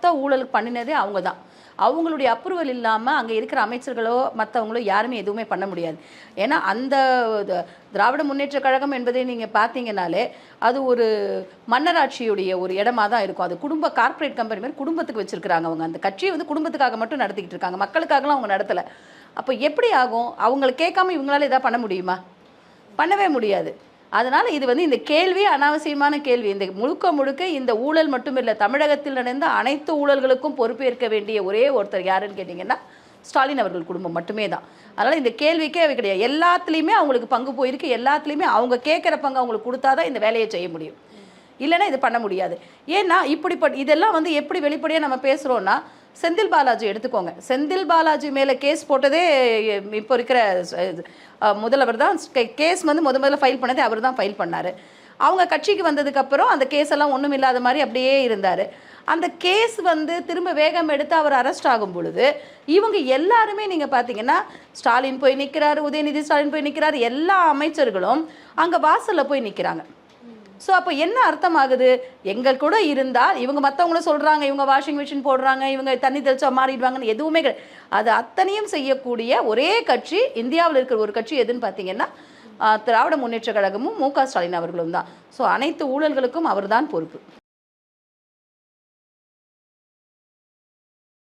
மொத்த ஊழல் பண்ணினதே அவங்க தான். அவங்களுடைய அப்ரூவல் இல்லாமல் அங்கே இருக்கிற அமைச்சர்களோ மற்றவங்களோ யாருமே எதுவுமே பண்ண முடியாது. ஏன்னா அந்த திராவிட முன்னேற்ற கழகம் என்பதை நீங்கள் பார்த்தீங்கன்னாலே அது ஒரு மன்னராட்சியுடைய ஒரு இடமா தான் இருக்கும். அது குடும்ப கார்ப்பரேட் கம்பெனி மாதிரி குடும்பத்துக்கு வச்சுருக்கிறாங்க. அவங்க அந்த கட்சியை வந்து குடும்பத்துக்காக மட்டும் நடத்திக்கிட்டு இருக்காங்க, மக்களுக்காகலாம் அவங்க நடத்தலை. அப்போ எப்படி ஆகும்? அவங்களை கேட்காம இவங்களால எதாவது பண்ண முடியுமா? பண்ணவே முடியாது. அதனால் இது வந்து இந்த கேள்வி அனாவசியமான கேள்வி. இந்த முழுக்க இந்த ஊழல் மட்டும் இல்லை, தமிழகத்தில் நடந்த அனைத்து ஊழல்களுக்கும் பொறுப்பேற்க வேண்டிய ஒரே ஒருத்தர் யாருன்னு கேட்டிங்கன்னா ஸ்டாலின் அவர்கள் குடும்பம் மட்டுமே தான். அதனால் இந்த கேள்விக்கே அவை கிடையாது. எல்லாத்துலேயுமே அவங்களுக்கு பங்கு போயிருக்கு. எல்லாத்துலேயுமே அவங்க கேட்குற பங்கு அவங்களுக்கு கொடுத்தா தான் இந்த வேலையை செய்ய முடியும், இல்லைன்னா இது பண்ண முடியாது. ஏன்னா இதெல்லாம் வந்து எப்படி வெளிப்படையாக நம்ம பேசுகிறோன்னா, செந்தில் பாலாஜி எடுத்துக்கோங்க. செந்தில் பாலாஜி மேலே கேஸ் போட்டதே இப்போ இருக்கிற முதல்வர் தான். கேஸ் வந்து முதல்ல ஃபைல் பண்ணதே அவர் தான் ஃபைல் பண்ணார். அவங்க கட்சிக்கு வந்ததுக்கப்புறம் அந்த கேஸ் எல்லாம் ஒன்றும் இல்லாத மாதிரி அப்படியே இருந்தார். அந்த கேஸ் வந்து திரும்ப வேகம் எடுத்து அவர் அரெஸ்ட் ஆகும் பொழுது இவங்க எல்லாருமே நீங்கள் பார்த்தீங்கன்னா, ஸ்டாலின் போய் நிற்கிறாரு, உதயநிதி ஸ்டாலின் போய் நிற்கிறாரு, எல்லா அமைச்சர்களும் அங்கே வாசலில் போய் நிற்கிறாங்க. ஸோ அப்போ என்ன அர்த்தம் ஆகுது? எங்கள் கூட இருந்தால் இவங்க மற்றவங்களும் சொல்கிறாங்க, இவங்க வாஷிங் மிஷின் போடுறாங்க, இவங்க தண்ணி தெளிச்சா மாறிடுவாங்கன்னு எதுவுமே கிடையாது. அது அத்தனையும் செய்யக்கூடிய ஒரே கட்சி இந்தியாவில் இருக்கிற ஒரு கட்சி எதுன்னு பார்த்தீங்கன்னா திராவிட முன்னேற்ற கழகமும் மு க ஸ்டாலின் அவர்களும் தான். ஸோ அனைத்து ஊழல்களுக்கும் அவர் தான் பொறுப்பு.